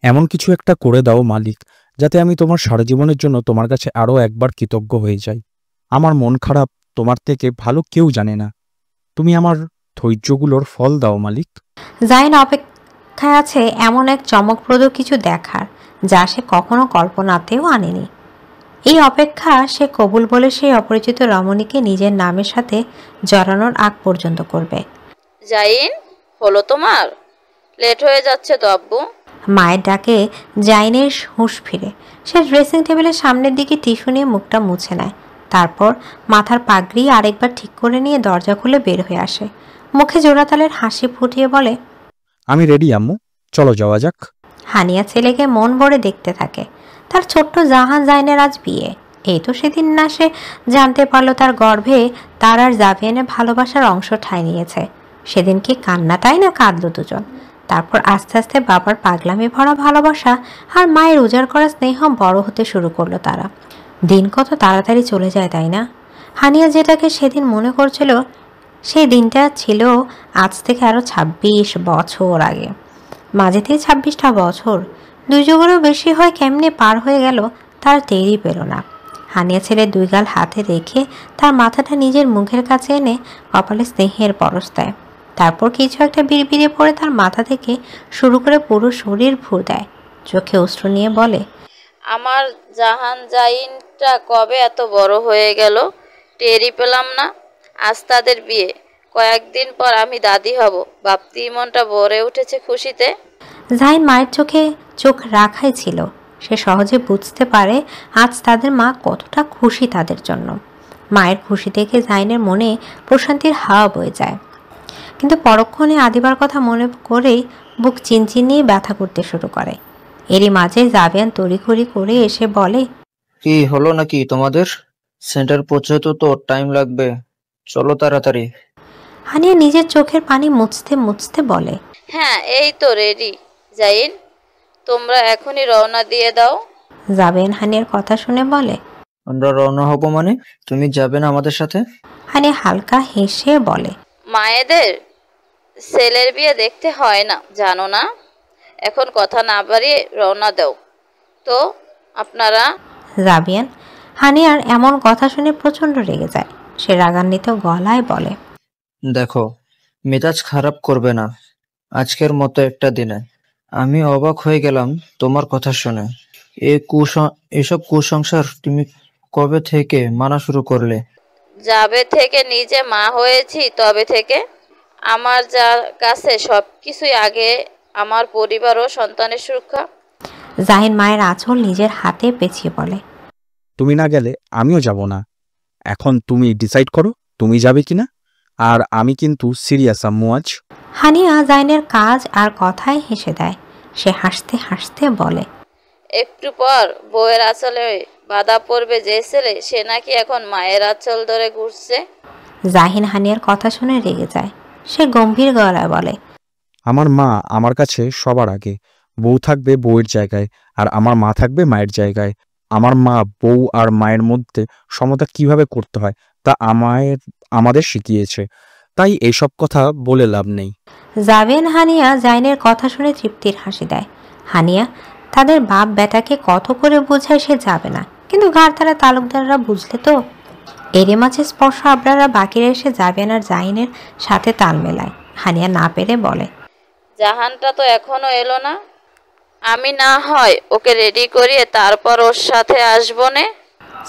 এমন কিছু একটা করে দাও মালিক, যাতে আমি তোমার সারা জীবনের জন্য তোমার কাছে আরও একবার কৃতজ্ঞ হয়ে যাই। আমার মন খারাপ তোমার থেকে ভালো কেউ জানে না। তুমি আমার ধৈর্যগুলোর ফল দাও মালিক। জাইন অপেক্ষায় আছে এমন এক চমকপ্রদ কিছু দেখার, যা সে কখনো কল্পনাতেও আনেনি। এই অপেক্ষা সে কবুল বলে সেই অপরিচিত রমণীকে নিজের নামের সাথে জড়ানোর আগ পর্যন্ত করবে। জাইন, হলো তোমার? লেট হয়ে যাচ্ছে তো আব্বু। মায়ের ডাকে জাইনের হুঁশ ফিরে। সে ড্রেসিং টেবিলের সামনের দিকে টিস্যু নিয়ে মুখটা মুছে নেয়। তারপর মাথার পাগড়ি আরেকবার ঠিক করে নিয়ে দরজা খুলে বের হয়ে আসে। মুখে জোড়াতালের হাসি ফুটিয়ে বলে, আমি রেডি আম্মু, চলো যাওয়া যাক। হানিয়া ছেলেকে মন ভরে দেখতে থাকে। তার ছোট্ট জাহান জাইনের আজ বিয়ে। এই তো সেদিন না সে জানতে পারলো তার গর্ভে তার আর জাভিয়ানের ভালোবাসার অংশ ঠাঁই নিয়েছে। সেদিন কি কান্নাটাই না কাঁদলো দুজন। তারপর আস্তে আস্তে বাবার পাগলামি ভরা ভালোবাসা আর মায়ের উজাড় করা স্নেহ বড় হতে শুরু করলো তারা। দিন কত তাড়াতাড়ি চলে যায়, তাই না? হানিয়া যেটাকে সেদিন মনে করছিল, সেই দিনটা ছিল আজ থেকে আরও ২৬ বছর আগে। মাঝেতেই ২৬টা বছর, দুই যুগেরও বেশি হয় কেমনে পার হয়ে গেল তার টেরই পেল না। হানিয়া ছেলে দুই গাল হাতে রেখে তার মাথাটা নিজের মুখের কাছে এনে কপালে স্নেহের পরশ দেয়। তারপর কিছু একটা বিড়বিড়ে পড়ে তার মাথা থেকে শুরু করে পুরো শরীর ভুর দেয়। চোখে অশ্রু নিয়ে বলে, আমার জাহান জাইনটা কবে এত বড় হয়ে গেল, টেরই পেলাম না। আজ তাদের বিয়ে, কয়েকদিন পর আমি দাদি হব। ভাবতেই মনটা ভরে উঠেছে খুশিতে। জাইন মায়ের চোখে চোখ রাখাই ছিল। সে সহজে বুঝতে পারে আজ তাদের মা কতটা খুশি তাদের জন্য। মায়ের খুশি দেখে জাইনের মনে প্রশান্তির হাওয়া বয়ে যায়। কিন্তু পরক্ষণে আদিবার কথা মনে করেই বুক চিনচিনিয়ে ব্যথা করতে শুরু করে। এরই মাঝে জাভিয়ান তড়িঘড়ি করে এসে বলে, কি হলো নাকি তোমাদের? সেন্টার পৌঁছাতে তো টাইম লাগবে, চলো তাড়াতাড়ি। হানিয়া নিজের চোখের পানি মুছতে মুছতে বলে, হ্যাঁ, এই তো রেডি। জাইন, তোমরা এখনই রওনা দিয়ে দাও। জাভিয়ান হানিয়ার কথা শুনে বলে, আমরা রওনা হব মানে? তুমি যাবে না আমাদের সাথে? হানিয়া হালকা হেসে বলে, মায়েদের ছেলের বিয়ে দেখতে হয় না, জানো না? এখন কথা না বাড়িয়ে রওনা দাও তো আপনারা। জাভিয়ান হানিয়ার এমন কথা শুনে প্রচণ্ড রেগে যায়। সে রাগান্বিত গলায় বলে, দেখো, মেজাজ খারাপ করবে না আজকের মতো একটা দিনে। আমি অবাক হয়ে গেলাম তোমার কথা শুনে। এসব কুসংস্কার তুমি কবে থেকে মানা শুরু করলে? যাবে থেকে নিজে মা হয়েছি তবে থেকে। আমার যা কাছে সব কিছুই আগে, আমার পরিবার ও সন্তানের সুরক্ষা। জাহিন মায়ের আঁচল নিজের হাতে পেঁচিয়ে বলে, তুমি না গেলে আমিও যাব না। এখন তুমি ডিসাইড করো তুমি যাবে কিনা। আর আমি কিন্তু সিরিয়াস আম্মু আজ। হানিয়া জাইনের কাজ আর কথায় হেসে দেয়। সে হাসতে হাসতে বলে, একটু পর বউয়ের আঁচলে বাধা পড়বে যে ছেলে, সে নাকি এখন মায়ের আঁচল ধরে ঘুরছে। জাহিন হানিয়ার কথা শুনে রেগে যায়। সে গম্ভীর গলায় বলে, আমার মা আমার কাছে সবার আগে। বউ থাকবে বউয়ের জায়গায়, আর আমার মা থাকবে মায়ের জায়গায়। আমার মা বউ আর মায়ের মধ্যে সমতা কিভাবে করতে হয় তা আমাদের শিখিয়েছে। তাই এইসব কথা বলে লাভ নেই। জাভেন হানিয়া জাইনের কথা শুনে তৃপ্তির হাসি দেয়। হানিয়া তাদের বাপ বেটাকে কত করে বোঝায় সে যাবে না, কিন্তু ঘাড়তারা তালুকদাররা বুঝলে তো। এরে মাঝে স্পর্শ আবরারা বাকিরা এসে জাভেন আর জাইনের সাথে তাল মেলায়। হানিয়া না পেরে বলে, জাহানটা তো এখনো এলো না। আমি না হয় ওকে রেডি করিয়ে তারপর ওর সাথে আসবো নে।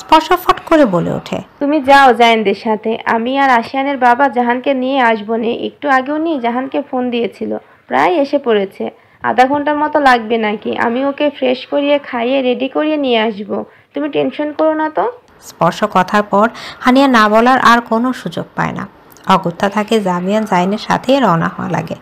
স্পর্শ ফট করে বলে ওঠে, তুমি যাও জাইনদের সাথে, আমি আর আশিয়ানের বাবা জাহানকে নিয়ে আসবো নে। একটু আগেও নিয়ে জাহানকে ফোন দিয়েছিল, প্রায় এসে পড়েছে। আধা ঘন্টার মতো লাগবে নাকি? আমি ওকে ফ্রেশ করিয়ে খাইয়ে রেডি করিয়ে নিয়ে আসবো, তুমি টেনশন করো না তো। স্পর্শ কথার পর হানিয়া না বলার আর কোনো সুযোগ পায় না। অগত্যা থাকে জামিয়ান জাইনের সাথে রওনা হওয়া লাগে।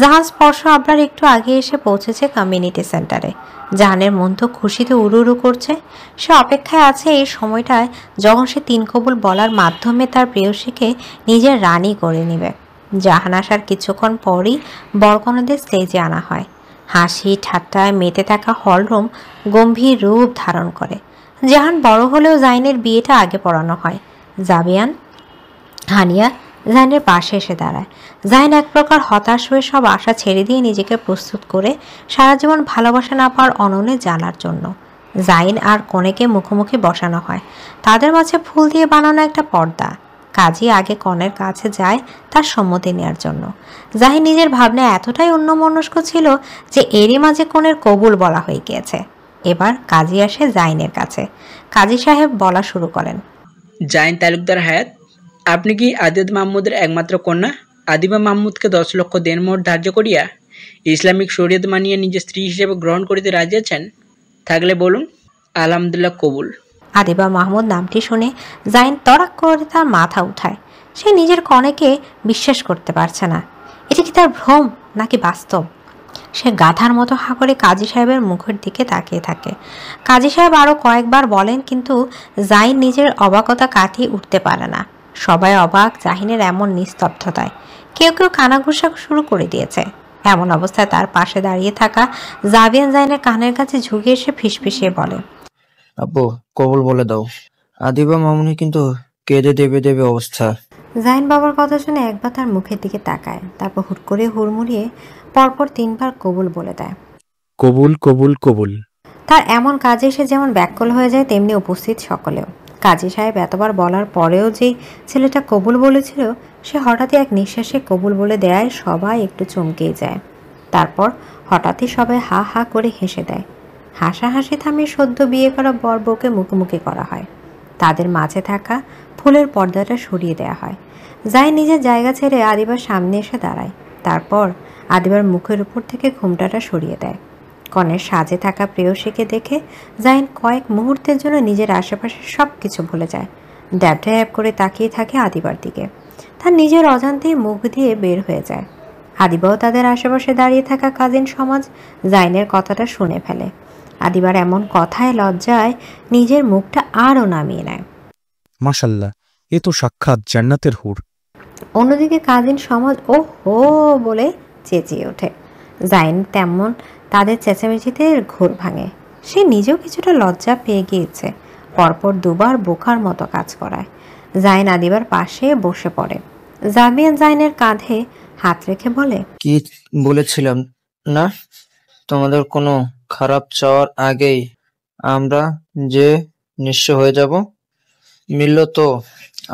জাহান স্পর্শ আবরার একটু আগে এসে পৌঁছেছে কমিউনিটি সেন্টারে। জাহানের মন তো খুশিতে উড়ু উড়ু করছে। সে অপেক্ষায় আছে এই সময়টায় যখন সে তিন কবুল বলার মাধ্যমে তার প্রেয়সীকে নিজের রানী করে নেবে। জাহান আসার কিছুক্ষণ পরই বরকনেদের স্টেজে আনা হয়। হাসি ঠাট্টায় মেতে থাকা হলরুম গম্ভীর রূপ ধারণ করে। জাহান বড় হলেও জাইনের বিয়েটা আগে পড়ানো হয়। জাবিয়ান হানিয়া জাহিনের পাশে এসে দাঁড়ায়। জাহিন এক প্রকার হতাশ হয়ে সব আশা ছেড়ে দিয়ে নিজেকে প্রস্তুত করে সারা জীবন ভালোবাসা না পাওয়ার অনলে জানার জন্য। জাহিন আর কনেকে মুখোমুখি বসানো হয়। তাদের মাঝে ফুল দিয়ে বানানো একটা পর্দা। কাজী আগে কনের কাছে যায় তার সম্মতি নেওয়ার জন্য। জাহিন নিজের ভাবনা এতটাই অন্যমনস্ক ছিল যে এরই মাঝে কনের কবুল বলা হয়ে গিয়েছে। এবার কাজী আসে জাহিনের কাছে। কাজী সাহেব বলা শুরু করেন, জাহিন তালুকদার হায়াত, আপনি কি আদিব মাহমুদের একমাত্র কন্যা? আদিবা মাহমুদকে 10 লক্ষ দেনমোহর ধার্য করিয়া ইসলামিক শরীয়ত মানিয়ে নিজের স্ত্রী হিসেবে গ্রহণ করিতে রাজি আছেন? থাকলে বলুন, আলহামদুলিল্লাহ, কবুল। আদিবা মাহমুদ নামটি শুনে জাহিন তড়াক করে তার মাথা উঠায়। সে নিজের কনেকে বিশ্বাস করতে পারছে না। এটা কি তার ভ্রম নাকি বাস্তব? সে গাধার মতো হা করে কাজী সাহেবের মুখের দিকে তাকিয়ে থাকে। কাজী সাহেব আরও কয়েকবার বলেন, কিন্তু জাহিন নিজের অবাকতা কাটিয়ে উঠতে পারে না। সবাই অবাক জাহিনের এমন নিস্তব্ধতায়। কেউ কেউ কানাঘুষা শুরু করে দিয়েছে। এমন অবস্থায় তার পাশে দাঁড়িয়ে থাকা জাবিয়ান জাহিনের কানের কাছে ঝুঁকে এসে ফিসফিসিয়ে বলে, আব্বু, কবুল বলে দাও। আদিবা মামুনি কিন্তু কেঁদে দেবে দেবে অবস্থা। জাহিন বাবার কথা শুনে একবার তার মুখের দিকে তাকায়, তারপর হুট করে হুড়মুড়িয়ে পরপর 3 বার কবুল বলে দেয়। কবুল কবুল কবুল। তার এমন কাজে সে যেমন ব্যাকুল হয়ে যায়, তেমনি উপস্থিত সকলেও। কাজী সাহেব এতবার বলার পরেও যে ছেলেটা কবুল বলেছিল, সে হঠাৎই এক নিঃশ্বাসে কবুল বলে দেয়। সবাই একটু চমকেই যায়। তারপর হঠাৎই সবাই হা হা করে হেসে দেয়। হাসাহাসি থামিয়ে সদ্য বিয়ে করা বর বউকে মুখোমুখি করা হয়। তাদের মাঝে থাকা ফুলের পর্দাটা সরিয়ে দেওয়া হয়। জাহিন নিজের জায়গা ছেড়ে আদিবার সামনে এসে দাঁড়ায়। তারপর আদিবার মুখের উপর থেকে ঘোমটাটা সরিয়ে দেয়। কনের সাজে থাকা প্রেয়সীকে দেখে জাহিন কয়েক মুহূর্তের জন্য নিজের আশেপাশে সব কিছু ভুলে যায়। ড্যাব ড্যাব করে তাকিয়ে থাকে আদিবার দিকে। তার নিজের অজান্তেই মুখ দিয়ে বের হয়ে যায়। আদিবাও তাদের আশেপাশে দাঁড়িয়ে থাকা কাজিন সমাজ জাহিনের কথাটা শুনে ফেলে। আদিবার এমন কথায় লজ্জায় নিজের মুখটা আরও নামিয়ে নেয়। মাশাল্লাহ, এ তো সাক্ষাৎ জান্নাতের হুর। অন্যদিকে কাজিন সমাজ ও হো বলে চেঁচিয়ে ওঠে। জাহিন তেমন তাদের চেঁচামেচিতে ঘোর ভাঙে। সে নিজেও কিছুটা লজ্জা পেয়ে গিয়েছে। পরপর 2 বার বোকার মতো কাজ করায়। জাহিন আদিবার পাশে বসে পড়ে। জাবিয়ান জাহিনের কাঁধে হাত রেখে বলে, কি বলেছিলাম না, তোমাদের কোনো খারাপ চাওয়ার আগেই আমরা যে নিঃস্ব হয়ে যাব? মিলল তো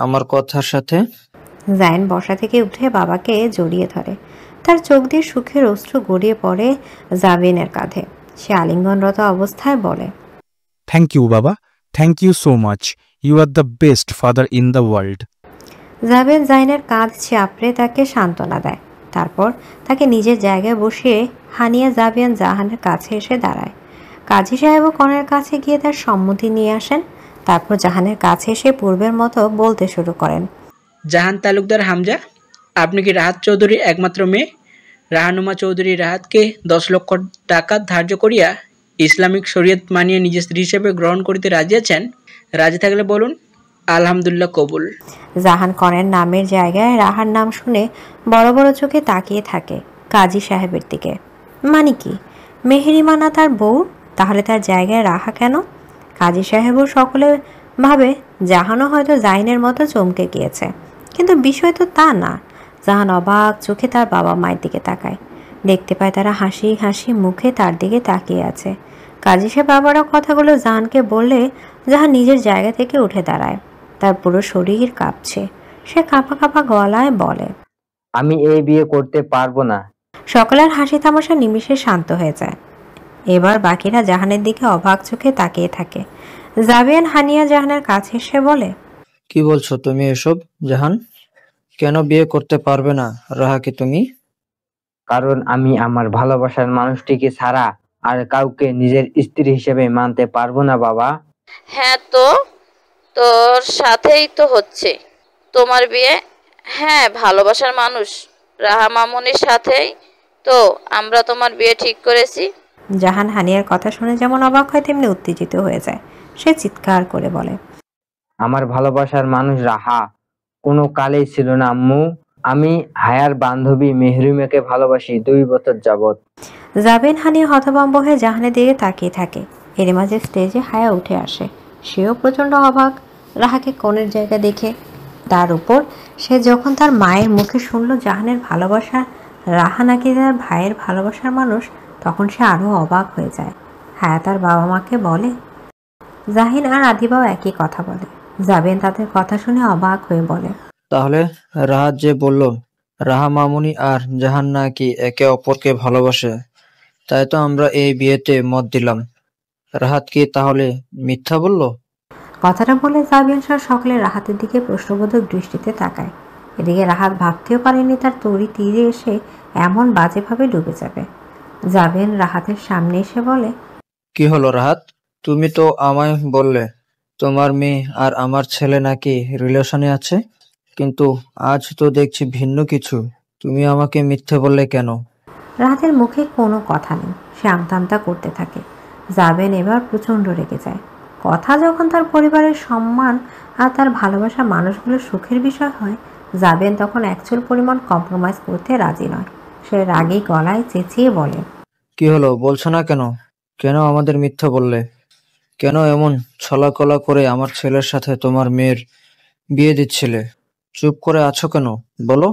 আমার কথার সাথে? জাহিন বসা থেকে উঠে বাবাকে জড়িয়ে ধরে। তার চোখ দিয়ে সুখের অশ্রু গড়িয়ে পড়ে জাবিয়ানের কাঁধে। সে আলিঙ্গনরত অবস্থায় বলে, থ্যাংক ইউ বাবা, thank you so much. You are the best father in the world. Jabian জাহিনের কাঁধ চাপড়ে তাকে সান্ত্বনা দেয়। তারপর তাকে নিজের জায়গায় বসিয়ে হানিয়া জাবিয়ান জাহানের কাছে এসে দাঁড়ায়। কাজী সাহেবও কনের কাছে গিয়ে তার সম্মতি নিয়ে আসেন। তারপর জাহানের কাছে এসে পূর্বের মতো বলতে শুরু করেন, জাহান তালুকদার হামজা, আপনি কি রাহাত চৌধুরীর একমাত্র মেয়ে? রাহানুমা চৌধুরী রাহাতকে 10 লক্ষ টাকা ধার্য করিয়া ইসলামিক শরীয়ত মানিয়ে নিজের স্ত্রী হিসেবে গ্রহণ করিতে রাজি আছেন? রাজি থাকলে বলুন, আলহামদুলিল্লাহ, কবুল। জাহান কনের নামের জায়গায় রাহার নাম শুনে বড় বড় চোখে তাকিয়ে থাকে কাজী সাহেবের দিকে। মানে কি, মেহেরিমানা তার বউ? তাহলে তার জায়গায় রাহা কেন? কাজী সাহেবও সকলে ভাবে জাহানও হয়তো জাহিনের মতো চমকে গিয়েছে, কিন্তু বিষয় তো তা না। জাহান অবাক চোখে তার বাবা মায়ের দিকে তাকায়। দেখতে পায় তারা হাসি হাসি মুখে তার দিকে তাকিয়ে আছে। কাজী সাহেব বাবারও কথাগুলো জাহানকে বললে জাহান নিজের জায়গা থেকে উঠে দাঁড়ায়। তার পুরো শরীর কাঁপছে। সে কাঁপা কাঁপা গলায় বলে, আমি এই বিয়ে করতে পারবো না। সকলের হাসি তামাশা নিমিষে শান্ত হয়ে যায়। এবার বাকিরা জাহানের দিকে অবাক চোখে তাকিয়ে থাকে। জাবিয়ান হানিয়া জাহানের কাছে এসে বলে, কি বলছো তুমি এসব জাহান? কেন বিয়ে করতে পারবে না রাহাকে তুমি? কারণ আমি আমার ভালোবাসার মানুষটিকে ছাড়া আর কাউকে নিজের স্ত্রী হিসেবে মানতে পারবো না বাবা। হ্যাঁ, তো তোর সাথেই তো হচ্ছে তোমার বিয়ে। হ্যাঁ, ভালোবাসার মানুষ রাহা মামুনির সাথেই তো আমরা তোমার বিয়ে ঠিক করেছি। জাহান হানিয়ার কথা শুনে যেমন অবাক হয় তেমনি উত্তেজিত হয়ে যায়। সে চিৎকার করে বলে, আমার ভালোবাসার মানুষ রাহা কোনো কালেই ছিল না আম্মু। আমি হায়ার বান্ধবী মেহরিমাকে ভালোবাসি 2 বছর যাবত। জাবিয়ান হানিয়া হতভম্ব হয়ে জাহানের দিকে তাকিয়ে থাকে। এর মাঝে স্টেজে হায়া উঠে আসে। সেও প্রচণ্ড অবাক রাহাকে কনের জায়গা দেখে। তার উপর সে যখন তার মায়ের মুখে শুনল জাহানের ভালোবাসা রাহা নাকি তার ভাইয়ের ভালোবাসার মানুষ, তখন সে আরও অবাক হয়ে যায়। হায়াত তার বাবা মাকে বলে, জাহিন আর আদিবাও একই কথা বলে। জাবেন তাদের কথা শুনে অবাক হয়ে বলে, তাহলে রাহাত যে বলল রাহা মামুনি আর জাহান নাকি একে অপরকে ভালোবাসে, তাই তো আমরা এই বিয়েতে মত দিলাম। রাহাত কি তাহলে মিথ্যা বলল? কথাটা বলে জাবিয়ান সহ সকলে রাহাতের দিকে প্রশ্নবোধক দৃষ্টিতে তাকায়। এদিকে রাহাত ভাবতেও পারেনি তার তরি তীরে এসে এমন বাজেভাবে ডুবে যাবে। জাবিয়ান রাহাতের সামনে এসে বলে, কি হলো রাহাত, তুমি তো আমায় বললে তোমার মেয়ে আর আমার ছেলে নাকি রিলেশনে আছে, কিন্তু আজ তো দেখছি ভিন্ন কিছু। তুমি আমাকে মিথ্যে বললে কেন? রাহাতের মুখে কোনো কথা নেই, সে আমতা আমতা করতে থাকে। জাবেন এবার প্রচণ্ড রেগে যায়। কথা যখন তার পরিবারের সম্মান আর তার ভালোবাসার মানুষগুলোর সুখের বিষয় হয়, জাবেন তখন অ্যাকচুয়াল পরিমাণ কম্প্রোমাইজ করতে রাজি নয়। সে রাগী গলায় চেঁচিয়ে বলে, কি হলো বলছো না কেন? কেন আমাদের মিথ্যা বললে? কেন এমন ছলাকলা করে আমার ছেলের সাথে তোমার মেয়ের বিয়ে দিচ্ছিলে? চুপ করে আছো কেন, বলো।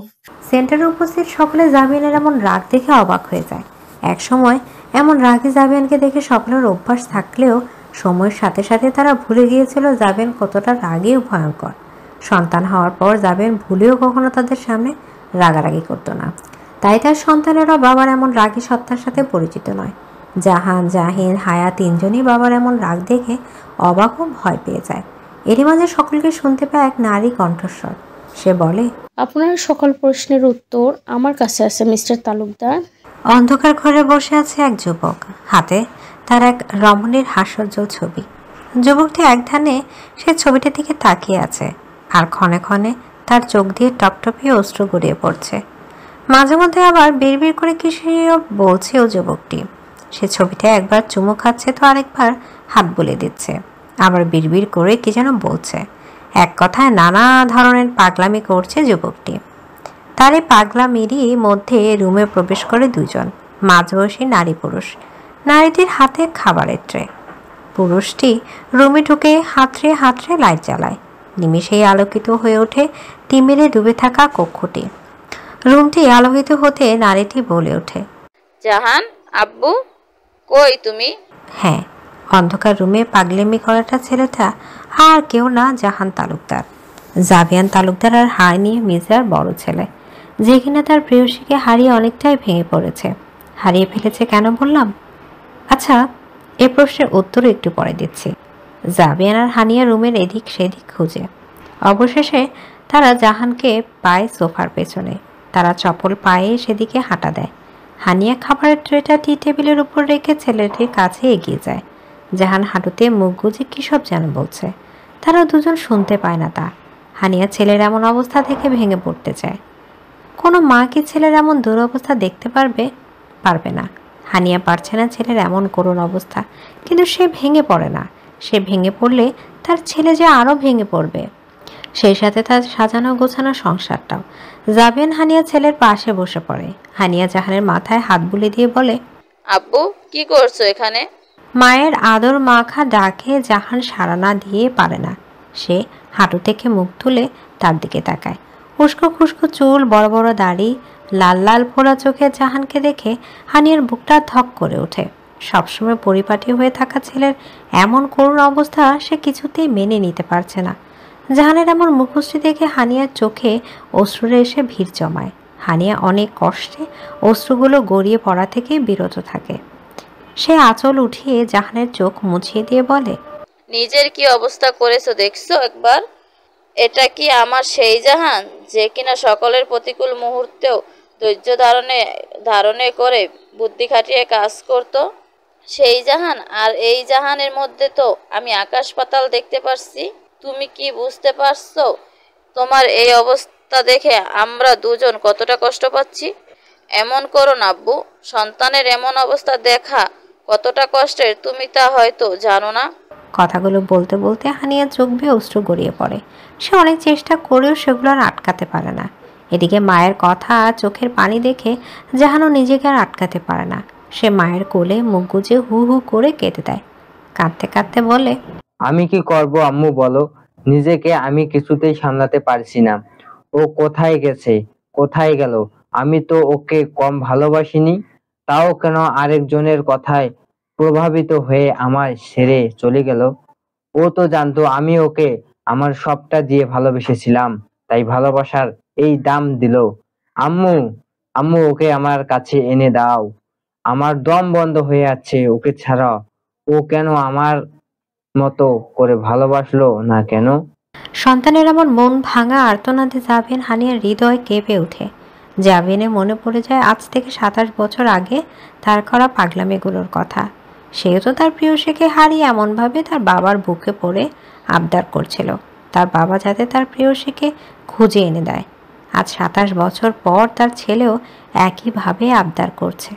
সেন্টারে উপস্থিত সকলে জাবিয়ানের এমন রাগ দেখে অবাক হয়ে যায়। একসময় এমন রাগী জাবিয়ানকে দেখে সকলের অভ্যাস থাকলেও সময়ের সাথে সাথে তারা ভুলে গিয়েছিল জাবিয়ান কতটা রাগী ও ভয়ঙ্কর। সন্তান হওয়ার পর জাবিয়ান ভুলেও কখনো তাদের সামনে রাগারাগি করতো না, তাই তার সন্তানেরা বাবার এমন রাগী সত্তার সাথে পরিচিত নয়। জাহান, জাহিন, হায়া তিনজনই বাবার এমন রাগ দেখে অবাক ও ভয় পেয়ে যায়। এরই মাঝে সকলকে শুনতে পায় এক নারী কণ্ঠস্বর। সে বলে, আপনার সকল প্রশ্নের উত্তর আমার কাছে আছে মিস্টার তালুকদার। অন্ধকার ঘরে বসে আছে এক যুবক, হাতে তার এক রমণীর হাস্যোজ্জ্বল ছবি। যুবকটি এক ধ্যানে সে ছবিটির দিকে তাকিয়ে আছে, আর ক্ষণে ক্ষণে তার চোখ দিয়ে টপটপিয়ে অশ্রু গড়িয়ে পড়ছে। মাঝে মধ্যে আবার বিড়বিড় করে কিছু বলছেও যুবকটি। সে ছবিটা একবার চুমু খাচ্ছে তো আরেকবার হাত বুলে দিচ্ছে, আবার বিড়বিড় করে কি যেন বলছে। এক কথায় নানা ধরনের পাগলামি করছে যুবকটি। তার এই পাগলামিরই মধ্যে রুমে প্রবেশ করে দুজন মাঝবয়সী নারী পুরুষ। নারীটির হাতে খাবারের ট্রে। পুরুষটি রুমে ঢুকে হাতড়ে হাতড়ে লাইট জ্বালায়। নিমিষেই আলোকিত হয়ে ওঠে তিমিরে ডুবে থাকা কক্ষটি। রুমটি আলোকিত হতে নারীটি বলে ওঠে, জাহান, আব্বু, কই তুমি? হ্যাঁ, অন্ধকার রুমে পাগলেমি করাটা ছেলেটা আর কেউ না, জাহান তালুকদার। জাবিয়ান তালুকদার আর হারিয়ে মির্জার বড় ছেলে, যে কিনা তার প্রেয়সীকে হারিয়ে অনেকটাই ভেঙে পড়েছে। হারিয়ে ফেলেছে কেন বললাম? আচ্ছা, এ প্রশ্নের উত্তর একটু পরে দিচ্ছি। জাবিয়ান আর হানিয়া রুমের এদিক সেদিক খুঁজে অবশেষে তারা জাহানকে পায় সোফার পেছনে। তারা চপল পায়ে সেদিকে হাঁটা দেয়। হানিয়া খাবারের ট্রেটা টি টেবিলের উপর রেখে ছেলেটির কাছে এগিয়ে যায়। জাহান হাঁটুতে মুখ গুজে কী সব যেন বলছে। তারা দুজন শুনতে পায় না তা। হানিয়া ছেলের এমন অবস্থা দেখে ভেঙে পড়তে চায়। কোনো মা কি ছেলের এমন দুরবস্থা দেখতে পারবে না। হানিয়া পারছে না ছেলের এমন করুণ অবস্থা, কিন্তু সে ভেঙে পড়ে না। সে ভেঙে পড়লে তার ছেলে যে আরও ভেঙে পড়বে, সেই সাথে তার সাজানো গোছানো সংসারটাও। জাবিয়ান হানিয়া ছেলের পাশে বসে পড়ে। হানিয়া জাহানের মাথায় হাত বুলিয়ে দিয়ে বলে, আব্বু, কি করছো এখানে? মায়ের আদর মাখা ডাকে জাহান সাড়া না দিয়ে পারে না। সে হাঁটু থেকে মুখ তুলে তার দিকে তাকায়। উস্কো খুস্কো চুল, বড় বড় দাড়ি, লাল লাল ফোড়া চোখে জাহানকে দেখে হানিয়ার বুকটা ধক করে ওঠে। সবসময় পরিপাটি হয়ে থাকা ছেলের এমন করুণ অবস্থা সে কিছুতেই মেনে নিতে পারছে না। জাহানের এমন মুখশ্রী দেখে হানিয়ার চোখে অশ্রুরে এসে ভিড় জমায়। হানিয়া অনেক কষ্টে অশ্রুগুলো গড়িয়ে পড়া থেকে বিরত থাকে। সে আঁচল উঠিয়ে জাহানের চোখ মুছিয়ে দিয়ে বলে, নিজের কি অবস্থা করেছো দেখছো একবার? এটা কি আমার সেই জাহান যে কিনা সকলের প্রতিকূল মুহূর্তেও ধৈর্য ধারণে করে বুদ্ধি খাটিয়ে কাজ করত? সেই জাহান আর এই জাহানের মধ্যে তো আমি আকাশ পাতাল দেখতে পারছি। তুমি কি বুঝতে পারছো তোমার এই অবস্থা দেখে আমরা দুজন কতটা কষ্ট পাচ্ছি? এমন করো না আব্বু, সন্তানের এমন অবস্থা দেখা কতটা কষ্টের তুমি তা হয়তো জানো না। কথাগুলো বলতে বলতে হানিয়ার চোখ বেয়ে অশ্রু গড়িয়ে পড়ে। সে অনেক চেষ্টা করেও সেগুলো আর আটকাতে পারে না। এদিকে মায়ের কথা আর চোখের পানি দেখে জাহানও নিজেকে আর আটকাতে পারে না। সে মায়ের কোলে মুখ গুজে হু হু করে কেঁদে দেয়। কাঁদতে কাঁদতে বলে, আমি কি করব আম্মু বলো? নিজেকে আমি কিছুতেই সামলাতে পারছি না। ও কোথায় গেছে, কোথায় গেল? আমি তো ওকে কম ভালোবাসিনি, তাও কেন আরেকজনের কথায় প্রভাবিত হয়ে আমার ছেড়ে চলে গেল? ও তো জানতো আমি ওকে আমার সবটা দিয়ে ভালোবেসেছিলাম, তাই ভালোবাসার এই দাম দিল। আম্মু, আম্মু ওকে আমার কাছে এনে দাও। আমার দম বন্ধ হয়ে যাচ্ছে ওকে ছাড়া। ও কেন আমার মতো করে ভালোবাসলো না কেন? সন্তানের এমন মন ভাঙা আর্তনাদে জাবিন হানিয়ার হৃদয় কেঁপে ওঠে। জাবিনের মনে পড়ে যায় আজ থেকে 27 বছর আগে তার করা পাগলামিগুলোর কথা। সেও তো তার প্রিয়সীকে হারিয়ে এমনভাবে তার বাবার বুকে পড়ে আবদার করছিল তার বাবা যাতে তার প্রিয়সীকে খুঁজে এনে দেয়। আজ 27 বছর পর তার ছেলেও একইভাবে আবদার করছে।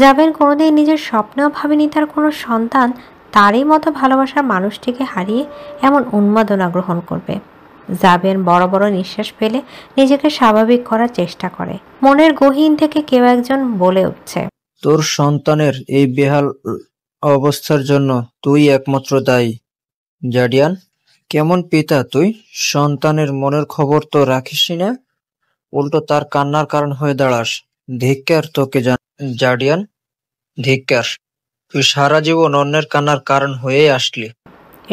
জাবিন কোনোদিন নিজের স্বপ্নেও ভাবেনি তার কোনো সন্তান তারই মতো ভালোবাসার মানুষটিকে হারিয়ে এমন উন্মাদনা গ্রহণ করবে। জাবিন বড় বড় নিঃশ্বাস ফেলে নিজেকে স্বাভাবিক করার চেষ্টা করে। মনের গহীন থেকে কেউ একজন বলে উঠছে, তোর সন্তানের এই বেহাল অবস্থার জন্য তুই একমাত্র দায়ী। জাডিয়ান, কেমন পিতা তুই? সন্তানের মনের খবর তো রাখিসই না, উল্টো তার কান্নার কারণ হয়ে দাঁড়াস। ধিক্কার তোকে জাডিয়ান, ধিক্কার। তুই সারা জীবন অন্যের কান্নার কারণ হয়ে আসলি।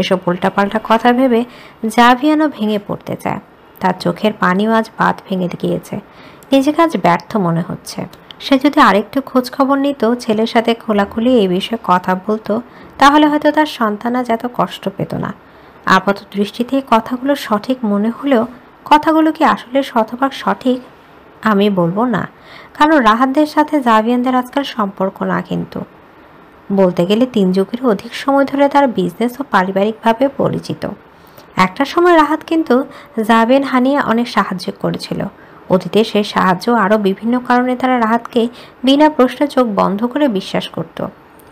এসব উল্টাপাল্টা কথা ভেবে জাভিয়ানও ভেঙে পড়তে চায়। তার চোখের পানিও আজ বাঁধ ভেঙে গিয়েছে। নিজেকে আজ ব্যর্থ মনে হচ্ছে। সে যদি আরেকটু খোঁজ খবর নিত, ছেলের সাথে খোলাখুলি এই বিষয়ে কথা বলতো, তাহলে হয়তো তার সন্তান আজ এত কষ্ট পেত না। আপাত দৃষ্টিতে এই কথাগুলো সঠিক মনে হলেও কথাগুলো কি আসলে শতভাগ সঠিক আমি বলবো না, কারণ রাহাতদের সাথে জাভিয়ানদের আজকাল সম্পর্ক না, কিন্তু বলতে গেলে 3 যুগেরও অধিক সময় ধরে তার বিজনেস ও পারিবারিকভাবে পরিচিত। একটা সময় রাহাত কিন্তু জাবিন হানিয়া অনেক সাহায্য করেছিল। অতীতে সেই সাহায্য আরও বিভিন্ন কারণে তারা রাহাতকে বিনা প্রশ্নে চোখ বন্ধ করে বিশ্বাস করত।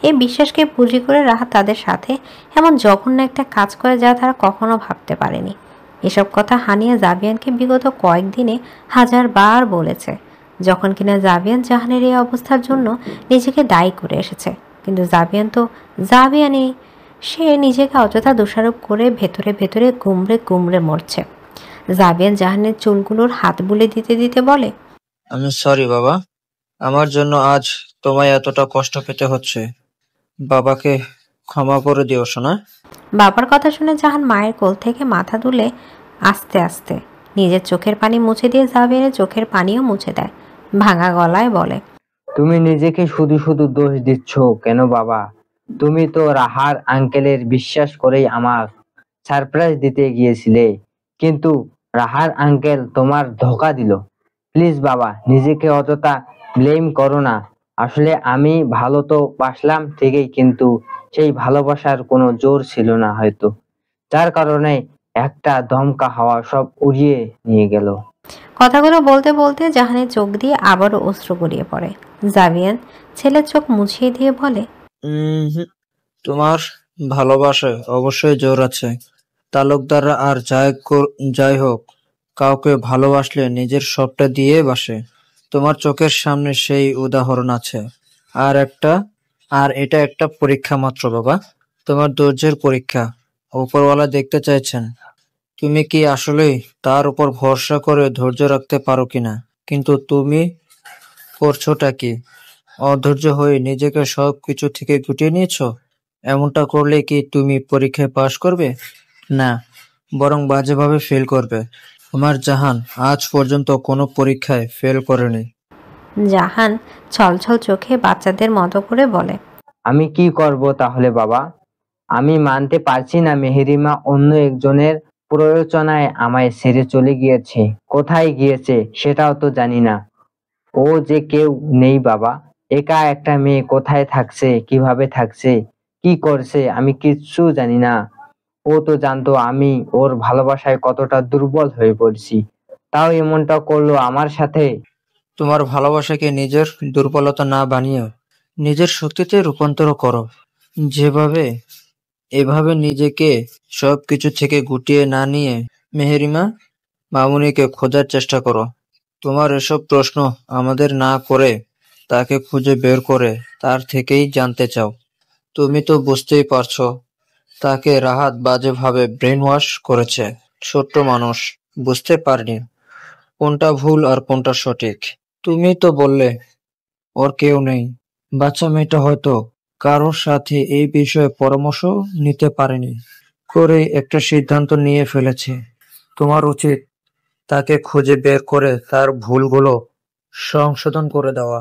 এই বিশ্বাসকে পুঁজি করে রাহাত তাদের সাথে এমন জঘন্য একটা কাজ করে যা তারা কখনো ভাবতে পারেনি। এসব কথা হানিয়া জাবিয়ানকে বিগত কয়েকদিনে 1000 বার বলেছে, যখন কিনা জাবিয়ান জাহানের এই অবস্থার জন্য নিজেকে দায়ী করে এসেছে। কিন্তু জাবিয়ান তো জাবিয়ানই, সে নিজেকে অযথা দোষারোপ করে ভেতরে ভেতরে গুমড়ে গুমড়ে মরছে। জাবিয়ান জাহানের চুলগুলোর হাত বুলে দিতে দিতে বলে, আমি সরি বাবা, আমার জন্য আজ তোমায় এতটা কষ্ট পেতে হচ্ছে। বাবাকে ক্ষমা করে দিও সোনা। বাবার কথা শুনে জাহান মায়ের কোল থেকে মাথা তুলে আস্তে আস্তে নিজের চোখের পানি মুছে দিয়ে জাবিয়ানের চোখের পানিও মুছে দেয়। ভাঙা গলায় বলে, তুমি নিজেকে শুধু শুধু দোষ দিচ্ছ কেন বাবা? তুমি তো রাহার আঙ্কেলের বিশ্বাস করেই আমার সারপ্রাইজ দিতে গিয়েছিলে, কিন্তু রাহার আঙ্কেল তোমার ধোঁকা দিল। প্লিজ বাবা, নিজেকে অযথা ব্লেম করো না। আসলে আমি ভালো তো বাসলাম ঠিকই, কিন্তু সেই ভালোবাসার কোনো জোর ছিল না হয়তো, যার কারণে একটা দমকা হাওয়া সব উড়িয়ে নিয়ে গেল। কথাগুলো বলতে বলতে জাহানের চোখ দিয়ে আবারও অশ্রু গড়িয়ে পড়ে। জাবিয়ান ছেলের চোখ মুছিয়ে দিয়ে বলে, তোমার ভালোবাসায় অবশ্যই জোর আছে। তালুকদাররা আর যাই হোক, কাউকে ভালোবাসলে নিজের সবটা দিয়ে বাসে। তোমার চোখের সামনে সেই উদাহরণ আছে। আর এটা একটা পরীক্ষা মাত্র বাবা, তোমার ধৈর্যের পরীক্ষা। উপরওয়ালা দেখতে চাইছেন তুমি কি আসলেই তার উপর ভরসা করে ধৈর্য রাখতে পারো কিনা। কিন্তু তুমি করছোটা কি? অধৈর্য হয়ে নিজেকে সব কিছু থেকে গুটিয়ে নিয়েছো। এমনটা করলে কি তুমি পরীক্ষায় পাশ করবে? না, বরং বাজেভাবে ফেল করবে। তোমার জাহান আজ পর্যন্ত কোনো পরীক্ষায় ফেল করেনি। জাহান ছলছল চোখে বাচ্চাদের মতো করে বলে, আমি কি করব তাহলে বাবা? আমি মানতে পারছি না মেহেরিমা অন্য একজনের প্ররোচনায় আমায় ছেড়ে চলে গিয়েছে। কোথায় গিয়েছে সেটাও তো জানি না। ও যে কেউ নেই বাবা, একা একটা মেয়ে কোথায় থাকছে, কিভাবে থাকছে, কি করছে আমি কিচ্ছু জানি না। ও তো জানতো আমি ওর ভালোবাসায় কতটা দুর্বল হয়ে পড়ছি, তাও এমনটা করলো আমার সাথে। তোমার ভালোবাসাকে নিজের দুর্বলতা না বানিয়ে নিজের শক্তিতে রূপান্তর করো। এভাবে নিজেকে সবকিছু থেকে গুটিয়ে না নিয়ে মেহেরিমা মামুনিকে খোঁজার চেষ্টা করো। তোমার এসব প্রশ্ন আমাদের না করে তাকে খুঁজে বের করে তার থেকেই জানতে চাও। তুমি তো বুঝতেই পারছো তাকে রাহাত বাজেভাবে ব্রেন ওয়াশ করেছে। ছোট্ট মানুষ, বুঝতে পারেনি কোনটা ভুল আর কোনটা সঠিক। তুমি তো বললে ওর কেউ নেই। বাচ্চা মেয়েটা হয়তো কারোর সাথে এই বিষয়ে পরামর্শ নিতে পারেনি, করে একটা সিদ্ধান্ত নিয়ে ফেলেছে। তোমার উচিত তাকে খুঁজে বের করে তার ভুলগুলো সংশোধন করে দেওয়া।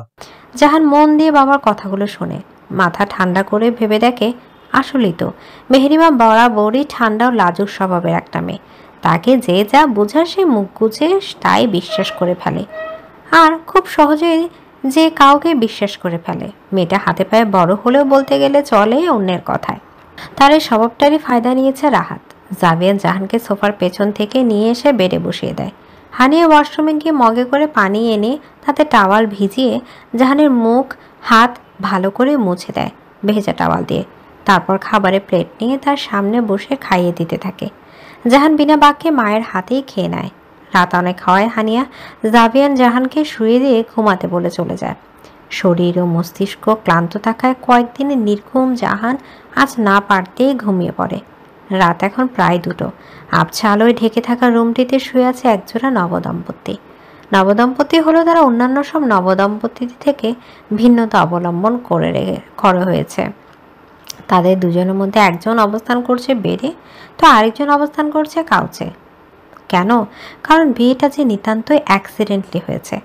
জাহান মন দিয়ে বাবার কথাগুলো শোনে, মাথা ঠান্ডা করে ভেবে দেখে আসলেই তো মেহেরিমা বরাবরই ঠান্ডা ও লাজুক স্বভাবের একটা মেয়ে। তাকে যে যা বোঝার সে মুখ গুজে তাই বিশ্বাস করে ফেলে, আর খুব সহজেই যে কাউকে বিশ্বাস করে ফেলে। মেয়েটা হাতে পায়ে বড় হলেও বলতে গেলে চলে অন্যের কথায়। তার এই স্বভাবটারই ফায়দা নিয়েছে রাহাত। জাবিয়ান জাহানকে সোফার পেছন থেকে নিয়ে এসে বেডে বসিয়ে দেয়। হানিয়ে ওয়াশরুমে গিয়ে মগে করে পানি এনে তাতে টাওয়াল ভিজিয়ে জাহানের মুখ হাত ভালো করে মুছে দেয় ভেজা টাওয়াল দিয়ে। তারপর খাবারের প্লেট নিয়ে তার সামনে বসে খাইয়ে দিতে থাকে। জাহান বিনা বাক্যে মায়ের হাতেই খেয়ে নেয়। রাত অনেক হওয়ায় হানিয়া জাবিয়ান জাহানকে শুয়ে দিয়ে ঘুমাতে বলে চলে যায়। শরীর ও মস্তিষ্ক ক্লান্ত থাকায় কয়েকদিনের নির্ঘুম জাহান আজ না পারতেই ঘুমিয়ে পড়ে। রাত এখন প্রায় 2টো। আবছা আলোয় ঢেকে থাকা রুমটিতে শুয়ে আছে একজোড়া নবদম্পতি। নবদম্পতি হলো তারা অন্যান্য সব নবদম্পতি থেকে ভিন্নতা অবলম্বন করা হয়েছে। তাদের দুজনের মধ্যে একজন অবস্থান করছে বেডে, তো আরেকজন অবস্থান করছে কাউচে। কেন? কারণ বিয়েটা যে নিতান্তই অ্যাক্সিডেন্টলি হয়েছে।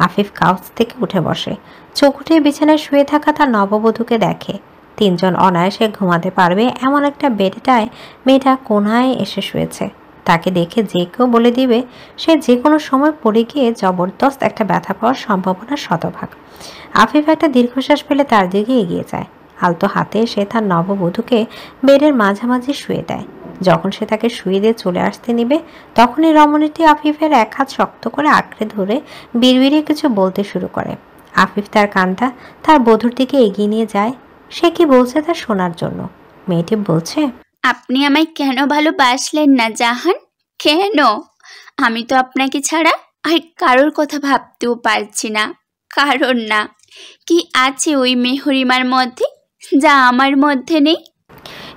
আফিফ কাউচ থেকে উঠে বসে, চোখ উঠে বিছানায় শুয়ে থাকা তার নববধূকে দেখে। 3 জন অনায়াসে ঘুমাতে পারবে এমন একটা বেডটায় মেয়েটা কোনায় এসে শুয়েছে। তাকে দেখে যে কেউ বলে দিবে সে যে কোনো সময় পড়ে গিয়ে জবরদস্ত একটা ব্যথা পাওয়ার সম্ভাবনা শতভাগ। আফিফ একটা দীর্ঘশ্বাস ফেলে তার দিকে এগিয়ে যায়। আলতো হাতে সে তার নববধূকে বেডের মাঝামাঝি শুয়ে দেয়। যখন সে তাকে শুয়ে দিয়ে চলে আসতে নিবে, তখনই রমণীটি আফিফের এক হাত শক্ত করে আঁকড়ে ধরে বিড়বিড়িয়ে কিছু বলতে শুরু করে। আফিফ তার কানটা তার বধূর দিকে এগিয়ে নিয়ে যায়। সে কি বলছে তা শোনার জন্য। মেয়েটি বলছে, আপনি আমায় কেন ভালোবাসলেন না জাহান? কেন? আমি তো আপনাকে ছাড়া আর কারোর কথা ভাবতেও পারছি না। কারণ না, কি আছে ওই মেহরিমার মধ্যে যা আমার মধ্যে নেই?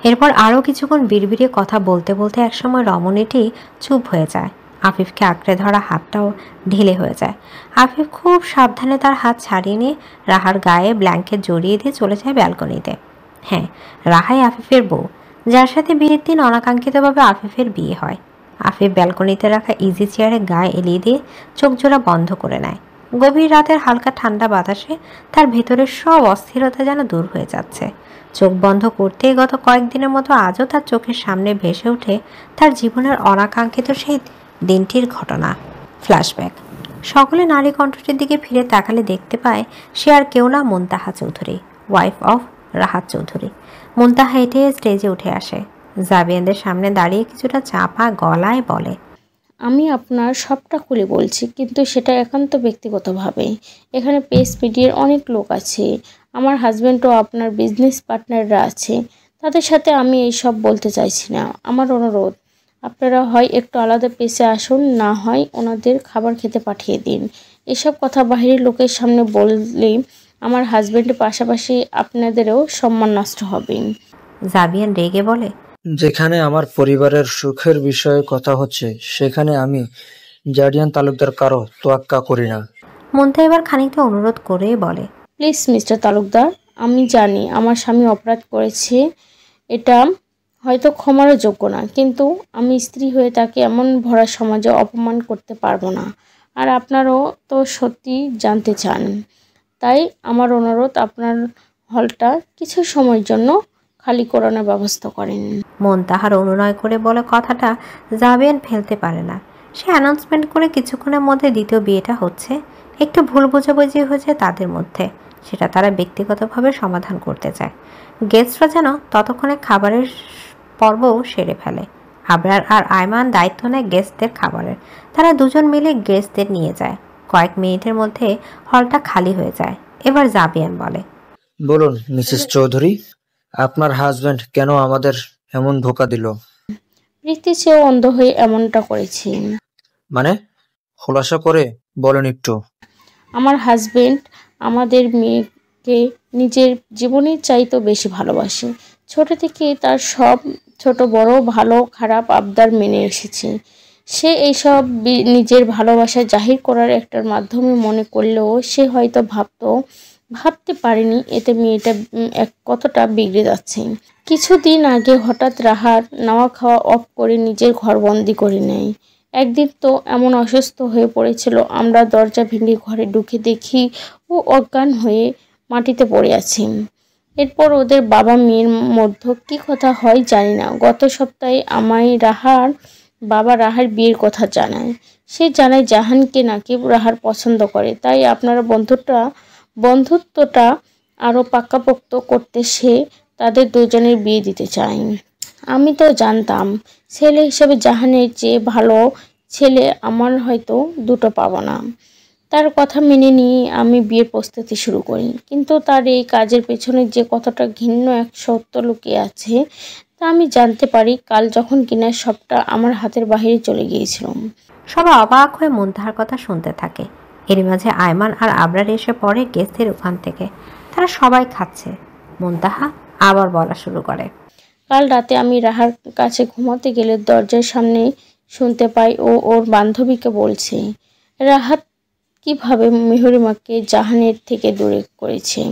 এরপর আরও কিছুক্ষণ বিড়বিড়িয়ে কথা বলতে বলতে একসময় রমণীটি চুপ হয়ে যায়। আফিফকে আঁকড়ে ধরা হাতটাও ঢিলে হয়ে যায়। আফিফ খুব সাবধানে তার হাত ছাড়িয়ে নিয়ে রাহার গায়ে ব্ল্যাঙ্কেট জড়িয়ে দিয়ে চলে যায় ব্যালকনিতে। হ্যাঁ, রাহাই আফিফের বউ, যার সাথে বিয়ের দিন অনাকাঙ্ক্ষিতভাবে আফিফের বিয়ে হয়। আফিফ ব্যালকনিতে রাখা ইজি চেয়ারে গায়ে এলিয়ে দিয়ে চোখ জোড়া বন্ধ করে নেয়। গভীর রাতের হালকা ঠান্ডা বাতাসে তার ভেতরের সব অস্থিরতা যেন দূর হয়ে যাচ্ছে। চোখ বন্ধ করতেই গত কয়েকদিনের মতো আজও তার চোখের সামনে ভেসে ওঠে তার জীবনের অনাকাঙ্ক্ষিত সেই দিনটির ঘটনা। ফ্ল্যাশব্যাক। সকলে নারী কণ্ঠটির দিকে ফিরে তাকালে দেখতে পায় সে আর কেউ না, মুনতাহা চৌধুরী, ওয়াইফ অফ রাহাত চৌধুরী। মুনতাহা হেঁটে স্টেজে উঠে আসে। জাবিয়ানদের সামনে দাঁড়িয়ে কিছুটা চাপা গলায় বলে, আমি আপনার সবটা খুলে বলছি, কিন্তু সেটা একান্ত ব্যক্তিগতভাবে। এখানে প্রেস মিডিয়ার অনেক লোক আছে, আমার হাজব্যান্ডও আপনার বিজনেস পার্টনাররা আছে, তাদের সাথে আমি এইসব বলতে চাইছি না। আমার অনুরোধ, আপনারা হয় একটু আলাদা পেসে আসুন, না হয় ওনাদের খাবার খেতে পাঠিয়ে দিন। এসব কথা বাইরের লোকের সামনে বললে আমার হাজব্যান্ডের পাশাপাশি আপনাদেরও সম্মান নষ্ট হবে। জাবিয়ান রেগে বলে, যেখানে আমার পরিবারের সুখের বিষয়ে কথা হচ্ছে সেখানে আমি জাডিয়ান তালুকদার কারো তোয়াক্কা করি না। মুনতা এবার খানিকটা অনুরোধ করে বলে, প্লিজ মিস্টার তালুকদার, আমি জানি আমার স্বামী অপরাধ করেছে, এটা হয়তো ক্ষমারও যোগ্য না, কিন্তু আমি স্ত্রী হয়ে তাকে এমন ভরা সমাজে অপমান করতে পারবো না। আর আপনারও তো সত্যি জানতে চান, তাই আমার অনুরোধ, আপনার হলটা কিছু সময়ের জন্য খালি করানোর ব্যবস্থা করেন। মুনতাহার অনুনয় করে বলে কথাটা জাবিয়ান ফেলতে পারে না। সে অ্যানাউন্সমেন্ট করে কিছুক্ষণের মধ্যে দ্বিতীয় বিয়েটা হচ্ছে। একটু ভুল বোঝাবুঝি হয়েছে তাদের মধ্যে, সেটা তারা ব্যক্তিগতভাবে সমাধান করতে চায়। গেস্টরা যেন ততক্ষণে খাবারের পর্বও সেরে ফেলে। আবরার আর আয়মান দায়িত্ব নেয় গেস্টদের খাবারের। তারা দুজন মিলে গেস্টদের নিয়ে যায়। কয়েক মিনিটের মধ্যে হলটা খালি হয়ে যায়। এবার জাবিয়ান বলে, বলুন মিসেস চৌধুরী, আপনার হাজবেন্ড কেন আমাদের এমন ধোঁকা দিল? প্রীতি চেয়েও অন্ধ হয়ে এমনটা করেছি। মানে খোলাসা করে বলেন একটু। আমার হাজবেন্ড আমাদের মেয়েকে নিজের জীবনের চাইতেও বেশি ভালোবাসে। ছোট থেকে তার সব ছোট বড় ভালো খারাপ আবদার মেনে এসেছি। সে এইসব নিজের ভালোবাসা জাহির করার একটা মাধ্যমে মনে করলেও সে হয়তো ভাবতে পারেনি এতে মেয়েটা কতটা বিগড়ে যাচ্ছে। কিছুদিন আগে হঠাৎ রাহার নাওয়া খাওয়া অফ করে নিজের ঘর বন্দি করে নেয়। একদিন তো এমন অসুস্থ হয়ে পড়েছিল, আমরা দরজা ভেঙে ঘরে ঢুকে দেখি ও অজ্ঞান হয়ে মাটিতে পড়ে আছে। এরপর ওদের বাবা মেয়ের মধ্যে কি কথা হয় জানি না। গত সপ্তাহে আমায় রাহার বিয়ের কথা জানায়। সে জানায় জাহানকে নাকি রাহার পছন্দ করে, তাই আপনারা বন্ধুত্বটা আরও পাকাপোক্ত করতে সে তাদের দুজনের বিয়ে দিতে চায়। আমি তো জানতাম ছেলে হিসেবে জাহানের চেয়ে ভালো ছেলে আমার হয়তো দুটো পাবো না। তার কথা মেনে নিয়ে আমি বিয়ের প্রস্তুতি শুরু করি, কিন্তু তার এই কাজের পেছনে যে কতটা ঘৃণ্য এক সত্য লুকিয়ে আছে তা আমি জানতে পারি কাল যখন কিনা সবটা আমার হাতের বাহিরে চলে গিয়েছিল। সবাই অবাক হয়ে মুন্তাহার কথা শুনতে থাকে। এরই মাঝে আয়মান আর আবরার এসে পড়ে গেস্টের ওখান থেকে। তারা সবাই খাচ্ছে। মুন্তাহা আবার বলা শুরু করে, কাল রাতে আমি রাহার কাছে ঘুমাতে গেলে দরজার সামনে শুনতে পাই ও ওর বান্ধবীকে বলছে রাহাত কিভাবে মেহরিমাকে জাহানের থেকে দূরে করেছে।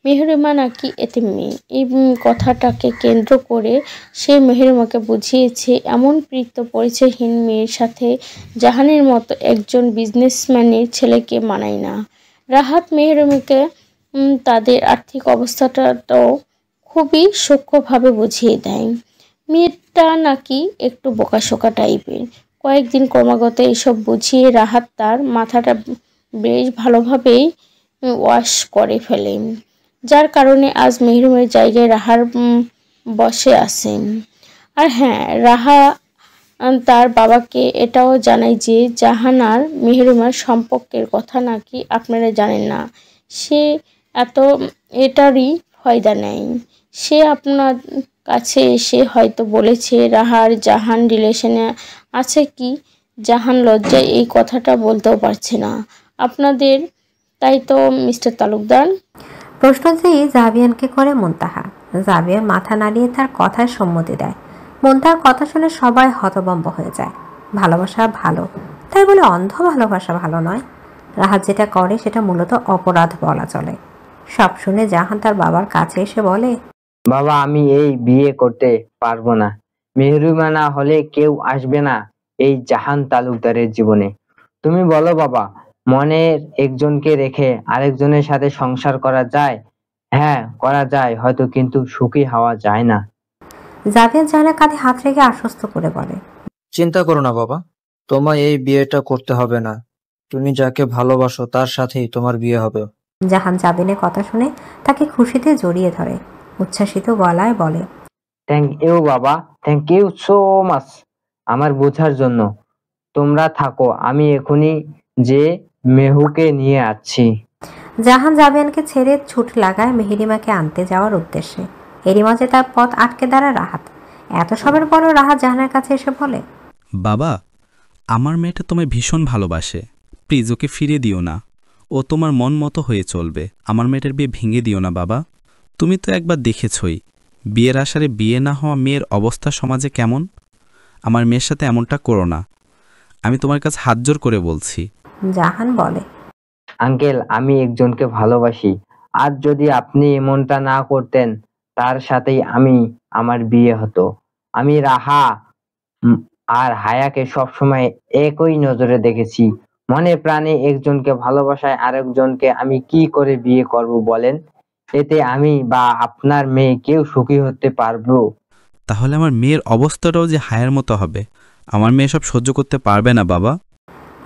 মেহরিমা নাকি এতিম মেয়ে। এই কথাটাকে কেন্দ্র করে সে মেহরিমাকে বুঝিয়েছে এমন প্রীত পরিচয়হীন মেয়ের সাথে জাহানের মতো একজন বিজনেসম্যানের ছেলেকে মানায় না। রাহাত মেহরিমাকে তাদের আর্থিক অবস্থাটাও খুবই সূক্ষ্মভাবে বুঝিয়ে দেয়। মেয়েটা নাকি একটু বোকাশোকা টাইপের। কয়েকদিন ক্রমাগত এসব বুঝিয়ে রাহাত তার মাথাটা বেশ ভালোভাবেই ওয়াশ করে ফেলে, যার কারণে আজ মেহরিমের জায়গায় রাহার বসে আছে। আর হ্যাঁ, রাহা তার বাবাকে এটাও জানায় যে জাহান আর মেহরিমার সম্পর্কের কথা নাকি আপনারা জানেন না। সে এটারই ফায়দা নেয়। সে আপনার কাছে এসে হয়তো বলেছে রাহার জাহান রিলেশনে আছে কি। জাহান লজ্জায় এই কথাটা বলতেও পারছে না আপনাদের, তাই তো মিস্টার তালুকদার? প্রশ্ন যেই জাভিয়ানকে করে মুন্তাহা। জাভিয়ান মাথা নাড়িয়ে তার কথায় সম্মতি দেয়। মুন্তাহার কথা শুনে সবাই হতভম্ব হয়ে যায়। ভালোবাসা ভালো, তাই বলে অন্ধ ভালোবাসা ভালো নয়। রাহাত যেটা করে সেটা মূলত অপরাধ বলা চলে। সব শুনে জাহান তার বাবার কাছে এসে বলে, বাবা, আমি এই বিয়ে করতে পারবো না। মেহরিমা না হলে কেউ আসবে না এই জাহান তালুকদারের জীবনে। তুমি বলো বাবা, মনের একজনকে রেখে আরেকজনের সাথে সংসার করা যায়? হ্যাঁ, করা যায় হয়তো, কিন্তু সুখী হওয়া যায় না। জাভিয়ান জাহানের কাঁধে হাত রেখে আশ্বস্ত করে বলে, চিন্তা করো না বাবা, তোমায় এই বিয়েটা করতে হবে না। তুমি যাকে ভালোবাসো তার সাথেই তোমার বিয়ে হবে। জাহান জাভিয়ানের কথা শুনে তাকে খুশিতে জড়িয়ে ধরে, উচ্ছ্বাসিত গলায় বলে, থ্যাংক ইউ বাবা, থ্যাংক ইউ সো মাচ আমার বোঝার জন্য। তোমরা থাকো, আমি এখনই যে মেহুকে নিয়ে আসছি। জাহান জাভিয়ানকে ছেড়ে ছুট লাগায় মেহরিমাকে আনতে যাওয়ার উদ্দেশ্যে। এরই মাঝে তার পথ আটকে দাঁড়ায় রাহাত। এত সবের পরও রাহাত জাহানের কাছে এসে বলে, বাবা, আমার মেয়েটা তোমায় ভীষণ ভালোবাসে, প্লিজ ওকে ফিরিয়ে দিও না। ও তোমার মন মতো হয়ে চলবে। আমার মেয়েটার বিয়ে ভেঙে দিও না বাবা। তুমি তো একবার দেখেছই বিয়ের আশারে বিয়ে না হওয়া মেয়ের অবস্থা সমাজে কেমন। আমার মেয়ের সাথে এমনটা করো না, আমি তোমার কাছে হাত জোর করে বলছি। জাহান বলে, আঙ্কেল, আমি একজনকে ভালোবাসি। আজ যদি আপনি এমনটা না করতেন তার সাথেই আমার বিয়ে হতো। আমি রাহা আর হায়াকে সবসময় একই নজরে দেখেছি। মনে প্রাণে একজনকে ভালোবাসায় আরেকজনকে আমি কি করে বিয়ে করব বলেন? এতে আমি বা আপনার মেয়ে কেউ সুখী হতে পারবো? তাহলে আমার মেয়ের অবস্থাটাও যে হায়ার মতো হবে। আমার মেয়ে সব সহ্য করতে পারবে না বাবা।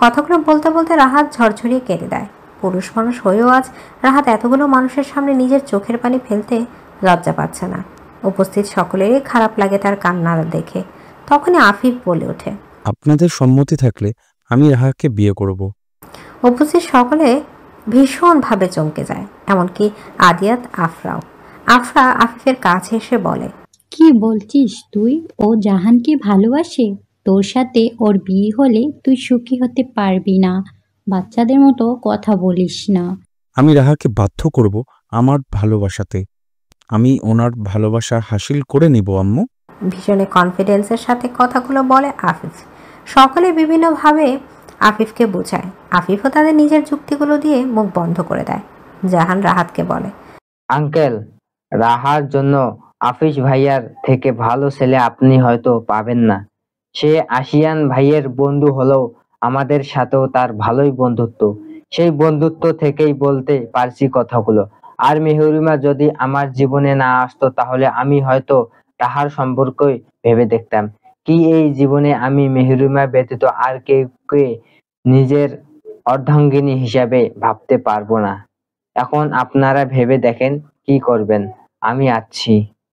কথাগুলো বলতে বলতে রাহাত ঝরঝরিয়ে কেটে দেয়। পুরুষ মানুষ হয়েও আজ রাহাত এতগুলো মানুষের সামনে নিজের চোখের পানি ফেলতে লজ্জা পাচ্ছে না। উপস্থিত সকলেরই খারাপ লাগে তার কান্না দেখে। তখনই আফিফ বলে ওঠে, আপনাদের সম্মতি থাকলে আমি রাহাকে বিয়ে করব। উপস্থিত সকলে ভীষণভাবে চমকে যায়, এমনকি আদিয়াত আফরা আফিফের কাছে এসে বলে, কি বলছিস তুই? ও জাহানকে ভালোবাসে? তোর সাথে ওর বিয়ে হলে তুই সুখী হতে পারবি না। বাচ্চাদের মতো কথা বলিস না। আমি রাহাকে বাধ্য করব আমার ভালোবাসাতে। আমি ওনার ভালোবাসা হাসিল করে নিব আম্মু। ভীষণ কনফিডেন্সের সাথে কথাগুলো বলে আফিফ। সকলে বিভিন্নভাবে আফিফকে বোঝায়, আফিফও তাদের নিজের যুক্তিগুলো দিয়ে মুখ বন্ধ করে দেয়। জাহান রাহাতকে বলে, আঙ্কেল, রাহার জন্য আফিস ভাইয়ার থেকে ভালো ছেলে আপনি হয়তো পাবেন না। সে আশিয়ান ভাইয়ের বন্ধু হলেও আমাদের সাথেও তার ভালোই বন্ধুত্ব। সেই বন্ধুত্ব থেকেই বলতে পারছি কথাগুলো। আর মেহরিমা যদি আমার জীবনে না আসতো তাহলে আমি হয়তো রাহার সম্পর্কই ভেবে দেখতাম কি এই জীবনে আমি মেহরিমা ব্যতীত আর কেউকে নিজের অর্ধাঙ্গিনী হিসাবে ভাবতে পারবো না। এখন আপনারা ভেবে দেখেন কি করবেন। আমি আছি।